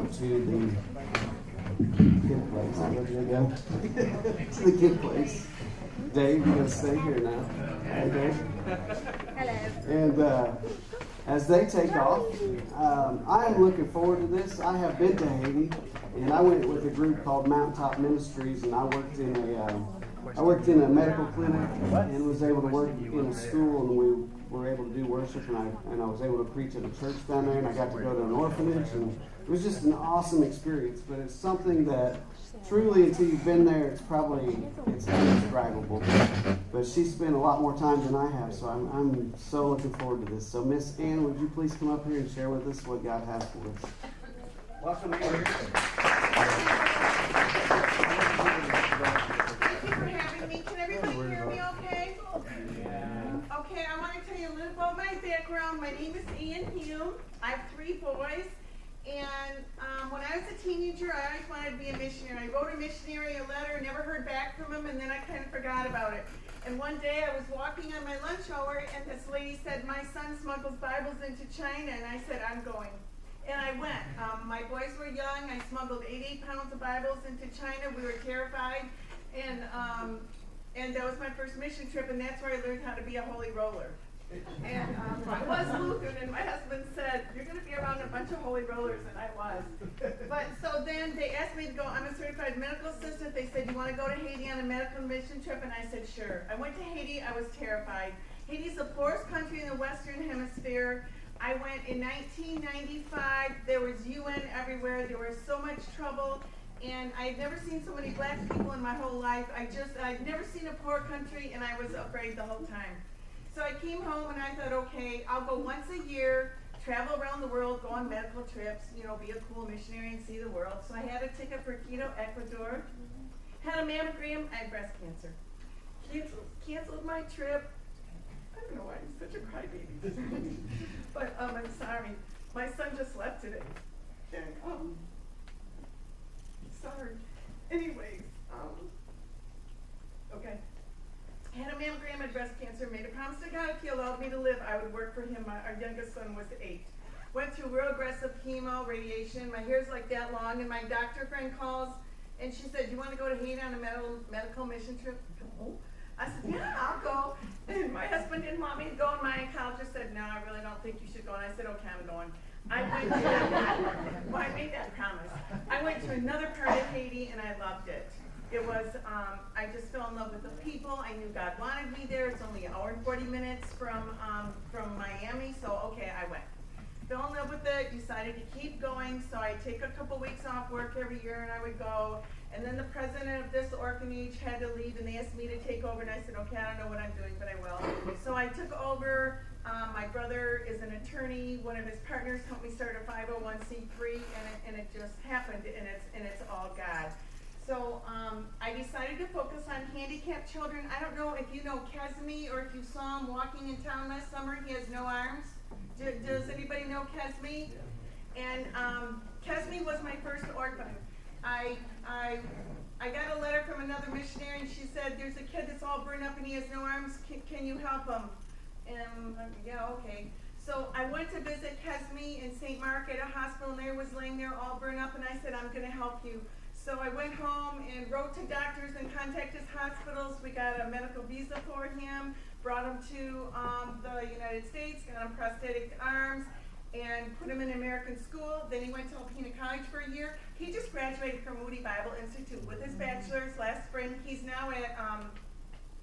out to the kid place. Where did they go? To the kid place. Dave, you're going to stay here now. Hey, Dave. Hello. And as they take off, I am looking forward to this. I have been to Haiti, and I went with a group called Mountaintop Ministries, and I worked in a medical clinic and was able to work in a school, and we were able to do worship, and I was able to preach at a church down there, and I got to go to an orphanage, and it was just an awesome experience. But it's something that truly, until you've been there, it's indescribable. But she spent a lot more time than I have, so I'm so looking forward to this. So Miss Ann, would you please come up here and share with us what God has for us? Welcome here. Can everybody hear me okay? Okay, I want to tell you a little about my background. My name is Hume. I have 3 boys. And when I was a teenager, I always wanted to be a missionary. I wrote a missionary a letter, never heard back from him, and then I kind of forgot about it. And one day I was walking on my lunch hour, and this lady said, my son smuggles Bibles into China, and I said, I'm going. And I went. My boys were young. I smuggled 88 pounds of Bibles into China. We were terrified. And that was my first mission trip, and that's where I learned how to be a holy roller. And I was Lutheran, and my husband said, you're going to be around a bunch of holy rollers, and I was. But so then they asked me to go. I'm a certified medical assistant. They said, you want to go to Haiti on a medical mission trip? And I said, sure. I went to Haiti. I was terrified. Haiti's the poorest country in the Western Hemisphere. I went in 1995. There was UN everywhere. There was so much trouble. And I had never seen so many black people in my whole life. I'd never seen a poor country, and I was afraid the whole time. So I came home, and I thought, okay, I'll go once a year, travel around the world, go on medical trips, be a cool missionary and see the world. So I had a ticket for Quito, Ecuador, had a mammogram, I had breast cancer. Canceled my trip. I don't know why I'm such a crybaby. But I'm sorry. My son just left today. And, sorry. Anyways, okay. Had a mammogram, had breast cancer, made a promise to God if He allowed me to live, I would work for Him. Our youngest son was 8. Went through real aggressive chemo, radiation. My hair's like that long, and my doctor friend calls, and she said, you want to go to Haiti on a medical mission trip? No. I said, yeah, I'll go. And my husband didn't want me to go, and my oncologist said, no, I really don't think you should go. And I said, okay, I'm going. I made that promise. I went to another part of Haiti, and I loved it. It was, I just fell in love with the people. I knew God wanted me there. It's only an hour and 40 minutes from Miami, so okay, I went. Fell in love with it, decided to keep going, so I take a couple weeks off work every year, and I would go. And then the president of this orphanage had to leave, and they asked me to take over, and I said, okay, I don't know what I'm doing, but I will. So I took over. My brother is an attorney. One of his partners helped me start a 501c3, and it just happened, and it's all God. So I decided to focus on handicapped children. I don't know if you know Kesme or if you saw him walking in town last summer. He has no arms. Does anybody know Kesme? Yeah. And Kesme was my first orphan. I got a letter from another missionary, and she said, there's a kid that's all burned up and he has no arms. Can you help him? And yeah, okay. So I went to visit Kesme in St. Mark at a hospital, and there was laying there all burned up, and I said, I'm going to help you. So I went home and wrote to doctors and contacted hospitals. We got a medical visa for him, brought him to the United States, got him prosthetic arms, and put him in American school. Then he went to Alpena College for a year. He just graduated from Moody Bible Institute with his bachelor's last spring. He's now at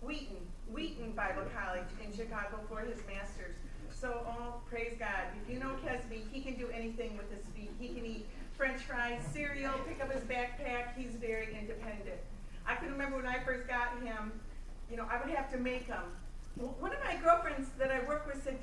Wheaton Bible College in Chicago for his master's. So, praise God. If you know Kesme, he can do anything with his feet. He can eat French fries, cereal, pick up his backpack. He's very independent. I can remember when I first got him, I would have to make him. One of my girlfriends that I work with said,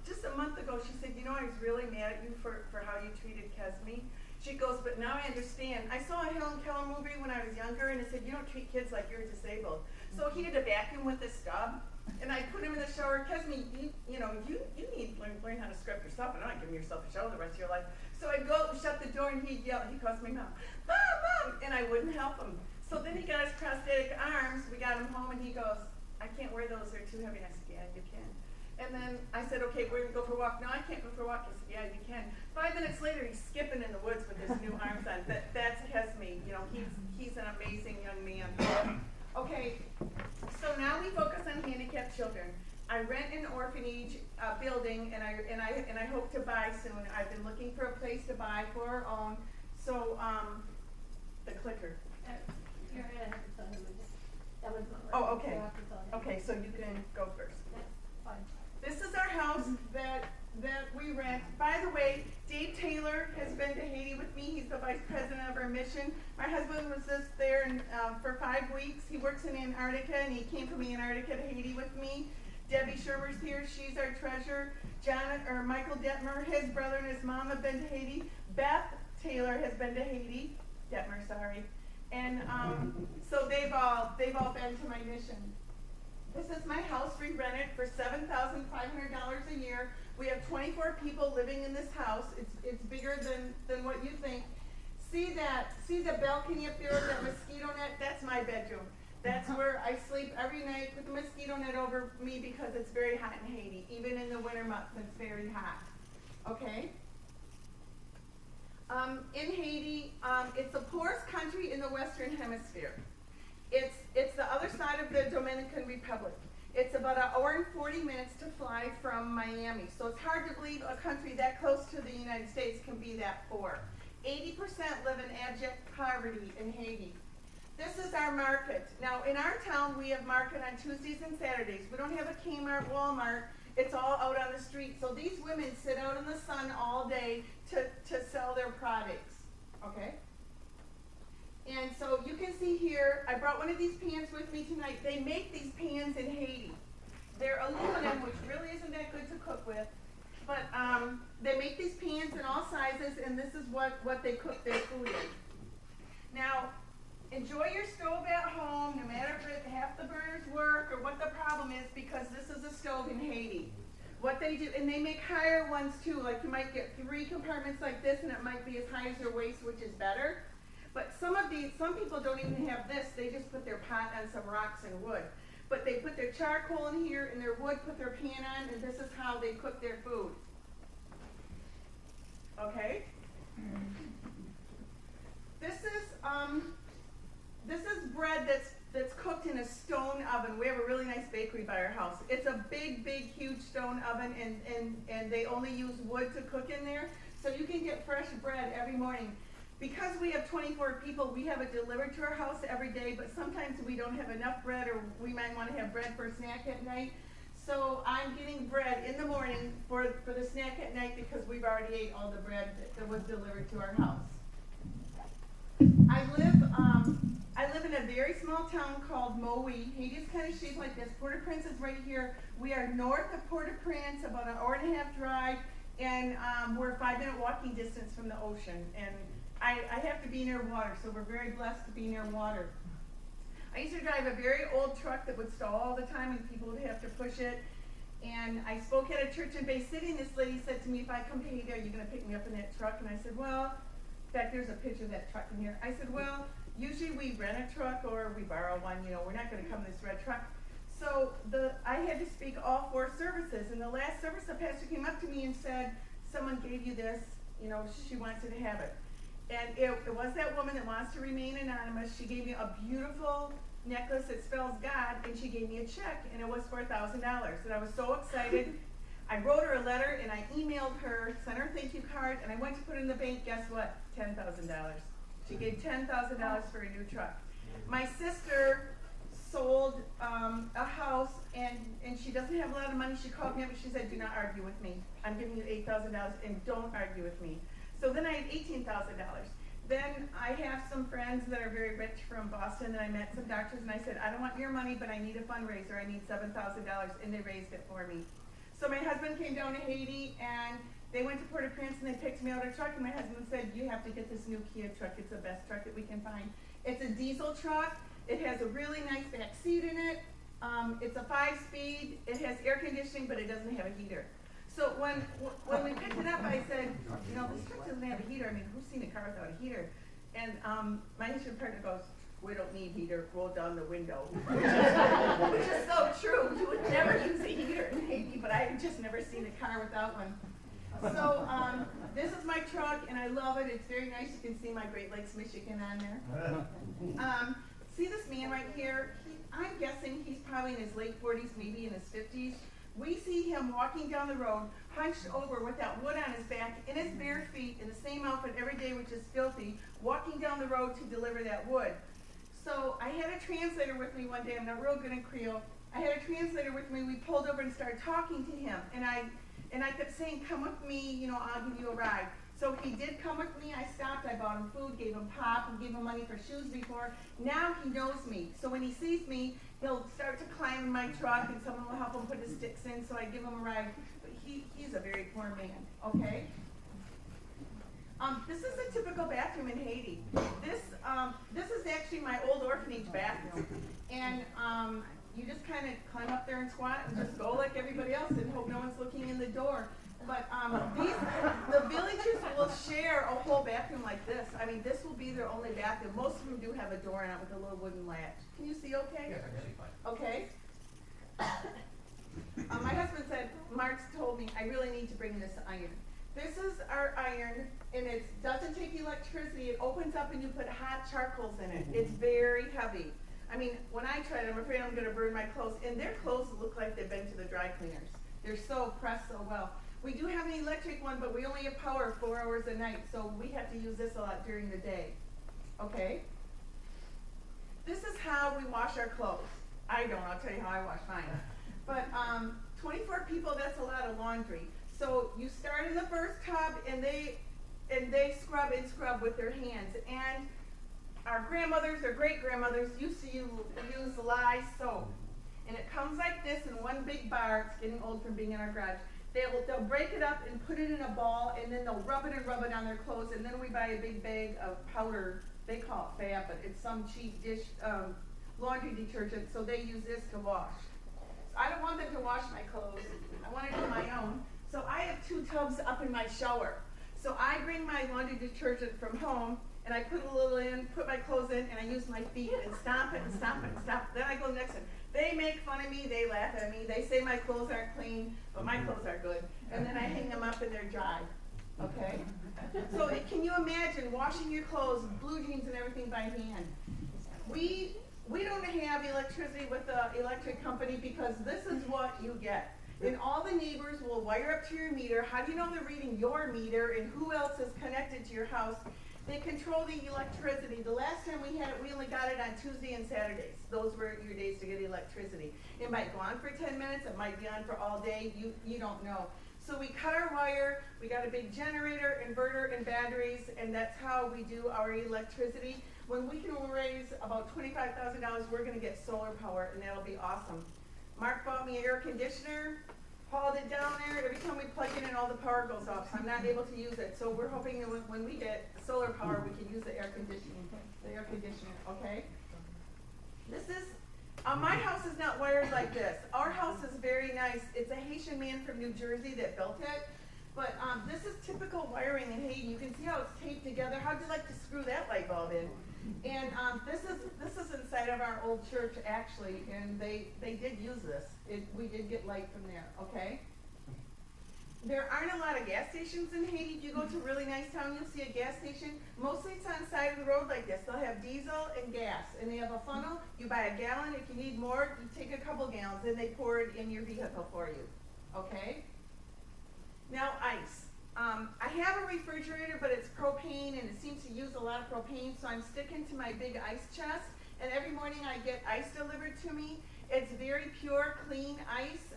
just a month ago, she said, I was really mad at you for how you treated Kesme. She goes, but now I understand. I saw a Helen Keller movie when I was younger, and it said, you don't treat kids like you're disabled. So he did a vacuum with a stub, and I put him in the shower. Kesme, you need to learn how to scrub yourself, and not giving yourself a shower the rest of your life. So I'd go shut the door, and he'd yell. He calls me Mom, Mom, and I wouldn't help him. So then he got his prosthetic arms. We got him home, and he goes, I can't wear those. They're too heavy. And I said, yeah, you can. And then I said, okay, we're gonna go for a walk. No, I can't go for a walk. He said, yeah, you can. 5 minutes later, he's skipping in the woods with his new arms on. That's Hesme. You know, he's an amazing young man. Okay, so now we focus on handicapped children. I rent an orphanage building, and I hope to buy soon. I've been looking for a place to buy for our own. So the clicker. You're gonna have to tell him that was not Oh, right. okay. You'll have to tell him. Okay, so you can go first. That's fine. This is our house that we rent. By the way, Dave Taylor has been to Haiti with me. He's the vice president of our mission. My husband was just there for 5 weeks. He works in Antarctica, and he came from Antarctica to Haiti with me. Debbie Shermer's here. She's our treasurer. Michael Detmer, his brother and his mom have been to Haiti. Beth Taylor has been to Haiti. Detmer, sorry. And so they've all been to my mission. This is my house. We rent it for $7,500 a year. We have 24 people living in this house. It's bigger than what you think. See the balcony up there with that mosquito net? That's my bedroom. That's where I sleep every night with the mosquito net over me because it's very hot in Haiti. Even in the winter months, it's very hot. Okay? In Haiti, it's the poorest country in the Western Hemisphere. It's the other side of the Dominican Republic. It's about 1 hour and 40 minutes to fly from Miami. So it's hard to believe a country that close to the United States can be that poor. 80% live in abject poverty in Haiti. This is our market. Now, in our town, we have market on Tuesdays and Saturdays. We don't have a Kmart, Walmart. It's all out on the street. So these women sit out in the sun all day to sell their products, okay? And so you can see here, I brought one of these pans with me tonight. They make these pans in Haiti. They're aluminum, which really isn't that good to cook with. But they make these pans in all sizes, and this is what they cook their food in. Now, enjoy your stove at home, no matter if half the burners work or what the problem is, because this is a stove in Haiti. What they do, and they make higher ones too, like you might get 3 compartments like this, and it might be as high as your waist, which is better. But some people don't even have this. They just put their pot on some rocks and wood. But they put their charcoal in here and their wood, put their pan on, and this is how they cook their food. Okay? This is bread that's cooked in a stone oven. We have a really nice bakery by our house. It's a big, huge stone oven, and they only use wood to cook in there. So you can get fresh bread every morning. Because we have 24 people, we have it delivered to our house every day, but sometimes we don't have enough bread, or we might want to have bread for a snack at night. So I'm getting bread in the morning for the snack at night because we've already ate all the bread that was delivered to our house. I live in a very small town called Mowi. Haiti's kind of shaped like this. Port-au-Prince is right here. We are north of Port-au-Prince, about 1.5 hour drive, and we're a 5-minute walking distance from the ocean. And I have to be near water, so we're very blessed to be near water. I used to drive a very old truck that would stall all the time, and people would have to push it. And I spoke at a church in Bay City, and this lady said to me, if I come to Haiti, are you going to pick me up in that truck? And I said, well, in fact, there's a picture of that truck in here. I said, well, usually we rent a truck or we borrow one. You know, we're not going to come in this red truck. So I had to speak all 4 services. In the last service, the pastor came up to me and said, someone gave you this. You know, she wants you to have it. And it was that woman that wants to remain anonymous. She gave me a beautiful necklace that spells God, and she gave me a check, and it was $4,000. And I was so excited. I wrote her a letter, and I emailed her, sent her a thank you card, and I went to put it in the bank. Guess what? $10,000. She gave $10,000 for a new truck. My sister sold a house, and she doesn't have a lot of money. She called me up, and she said, do not argue with me. I'm giving you $8,000, and don't argue with me. So then I had $18,000. Then I have some friends that are very rich from Boston, and I met some doctors, and I said, I don't want your money, but I need a fundraiser. I need $7,000, and they raised it for me. So my husband came down to Haiti, and they went to Port-au-Prince, and they picked me out a truck, and my husband said, you have to get this new Kia truck. It's the best truck that we can find. It's a diesel truck. It has a really nice back seat in it. It's a 5-speed. It has air conditioning, but it doesn't have a heater. So when we picked it up, I said, you know, this truck doesn't have a heater. I mean, who's seen a car without a heater? And my Haitian partner goes, we don't need heater, roll down the window. Which is so true. You would never use a heater in Haiti, but I've just never seen a car without one. So this is my truck, and I love it. It's very nice. You can see my Great Lakes, Michigan on there. See this man right here? I'm guessing he's probably in his late 40s, maybe in his 50s. We see him walking down the road, hunched over with that wood on his back, in his bare feet, in the same outfit every day, which is filthy, walking down the road to deliver that wood. So I had a translator with me one day. I'm not real good in Creole. I had a translator with me. We pulled over and started talking to him, and I kept saying, "Come with me, you know, I'll give you a ride." So he did come with me. I stopped. I bought him food, gave him pop, and gave him money for shoes before. Now he knows me. So when he sees me, he'll start to climb in my truck, and someone will help him put his sticks in, so I give him a ride. But he's a very poor man, okay? This is a typical bathroom in Haiti. This is actually my old orphanage bathroom. And you just kind of climb up there and squat and just go like everybody else and hope no one's looking in the door. But the villagers will share a whole bathroom like this. I mean, this will be their only bathroom. Most of them do have a door in it with a little wooden latch. Can you see okay? Yes, I can see fine. Okay. My husband said, Mark's told me, I really need to bring this iron. This is our iron, and it doesn't take electricity. It opens up and you put hot charcoals in it. It's very heavy. I mean, when I tried it, I'm afraid I'm going to burn my clothes. And their clothes look like they've been to the dry cleaners. They're so pressed so well. We do have an electric one, but we only have power 4 hours a night, so we have to use this a lot during the day. Okay? This is how we wash our clothes. I don't. I'll tell you how I wash mine. But 24 people, that's a lot of laundry. So you start in the first tub, and they scrub and scrub with their hands. And our grandmothers or great-grandmothers used to use lye soap. And it comes like this in one big bar. It's getting old from being in our garage. They'll break it up and put it in a ball, and then they'll rub it on their clothes. And then we buy a big bag of powder. They call it Fab, but it's some cheap dish laundry detergent. So they use this to wash. So I don't want them to wash my clothes. I want to do my own. So I have 2 tubs up in my shower. So I bring my laundry detergent from home, and I put a little in, put my clothes in, and I use my feet and stomp it and stomp it and stomp it. Then I go next to it. They make fun of me, they laugh at me, they say my clothes aren't clean, but my clothes are good. And then I hang them up and they're dry, okay? So can you imagine washing your clothes, blue jeans and everything by hand? We don't have electricity with the electric company because this is what you get. And all the neighbors will wire up to your meter. How do you know they're reading your meter and who else is connected to your house? They control the electricity. The last time we had it, we only got it on Tuesday and Saturdays. Those were your days to get electricity. It might go on for 10 minutes. It might be on for all day. You don't know. So we cut our wire. We got a big generator, inverter, and batteries, and that's how we do our electricity. When we can raise about $25,000, we're going to get solar power, and that'll be awesome. Mark bought me an air conditioner, hauled it down there. Every time we plug it in, all the power goes off, so I'm not able to use it. So we're hoping that when we get solar power, we can use the air conditioner, okay? This is, my house is not wired like this. Our house is very nice. It's a Haitian man from New Jersey that built it. But this is typical wiring in Haiti. You can see how it's taped together. How'd you like to screw that light bulb in? And this is inside of our old church, actually, and they did use this. We did get light from there, okay? There aren't a lot of gas stations in Haiti. If you go to a really nice town, you'll see a gas station. Mostly it's on the side of the road like this. They'll have diesel and gas, and they have a funnel. You buy a gallon. If you need more, you take a couple gallons, and they pour it in your vehicle for you, okay? Now, ice. I have a refrigerator, but it's propane, and it seems to use a lot of propane, so I'm sticking to my big ice chest, and every morning I get ice delivered to me. It's very pure, clean ice.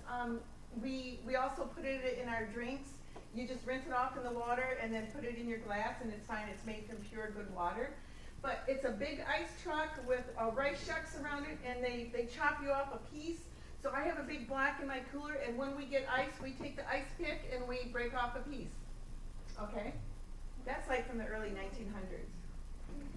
We also put it in our drinks. You just rinse it off in the water and then put it in your glass, and it's fine. It's made from pure, good water. But it's a big ice truck with rice shucks around it, and they chop you off a piece. So I have a big block in my cooler, and when we get ice, we take the ice pick and we break off a piece. Okay? That's like from the early 1900s.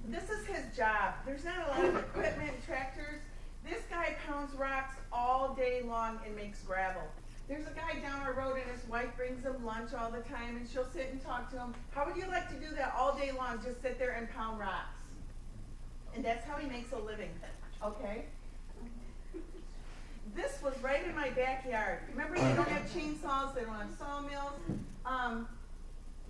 This is his job. There's not a lot of equipment, tractors. This guy pounds rocks all day long and makes gravel. There's a guy down our road, and his wife brings him lunch all the time, and she'll sit and talk to him. How would you like to do that all day long, just sit there and pound rocks? And that's how he makes a living, okay? This was right in my backyard. Remember, they don't have chainsaws, they don't have sawmills.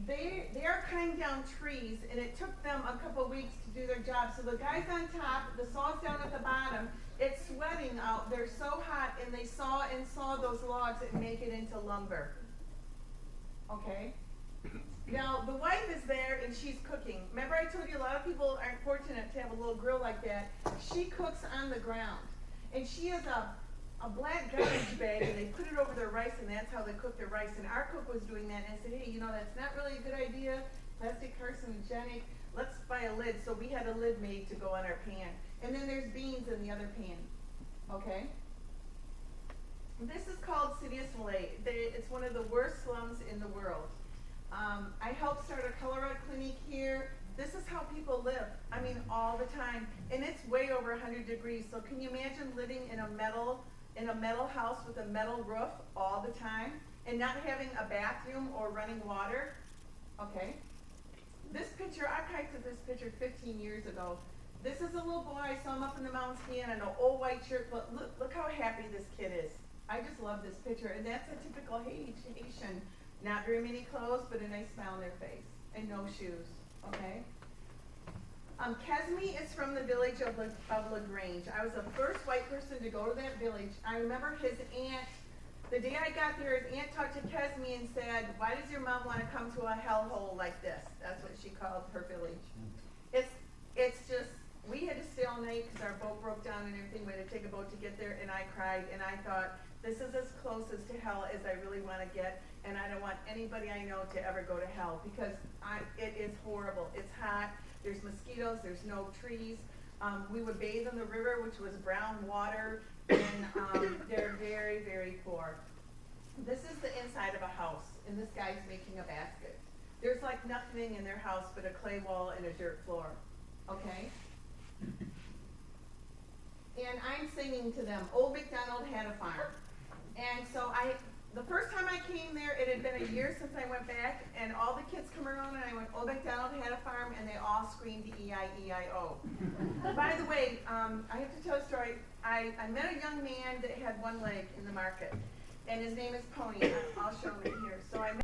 They are cutting down trees, and it took them a couple weeks to do their job. So the guy's on top, the saw's down at the bottom, it's sweating out, they're so hot, and they saw and saw those logs and make it into lumber. Okay? Now, the wife is there and she's cooking. Remember I told you a lot of people aren't fortunate to have a little grill like that. She cooks on the ground. And she has a black garbage bag and they put it over their rice and that's how they cook their rice. And our cook was doing that and I said, hey, you know, that's not really a good idea. Plastic carcinogenic. Let's buy a lid. So we had a lid made to go on our pan. And then there's beans in the other pan. Okay? This is called City of Soleil. It's one of the worst slums in the world. I helped start a cholera clinic here. This is how people live. I mean, all the time. And it's way over 100 degrees. So can you imagine living in a metal house with a metal roof all the time and not having a bathroom or running water? Okay. This picture, I probably took this picture 15 years ago. This is a little boy. I saw him up in the mountains skiing in an old white shirt. But look how happy this kid is. I just love this picture. And that's a typical Haitian. Not very many clothes, but a nice smile on their face. And no shoes. Okay? Kesme is from the village of LaGrange. I was the first white person to go to that village. I remember his aunt, the day I got there, his aunt talked to Kesme and said, why does your mom want to come to a hellhole like this? That's what she called her village. It's just, we had to stay all night because our boat broke down and everything. We had to take a boat to get there, and I cried, and I thought, this is as close as to hell as I really want to get, and I don't want anybody I know to ever go to hell because it is horrible. It's hot. There's mosquitoes. There's no trees. We would bathe in the river, which was brown water, and they're very, very poor. This is the inside of a house, and this guy's making a basket. There's like nothing in their house but a clay wall and a dirt floor. Okay? And I'm singing to them, Old MacDonald had a farm. And so the first time I came there, it had been a year since I went back, and all the kids come around and I went, Old MacDonald had a farm, and they all screamed E-I-E-I-O. By the way, I have to tell a story. I met a young man that had one leg in the market, and his name is Pony. I'll show him here. So I met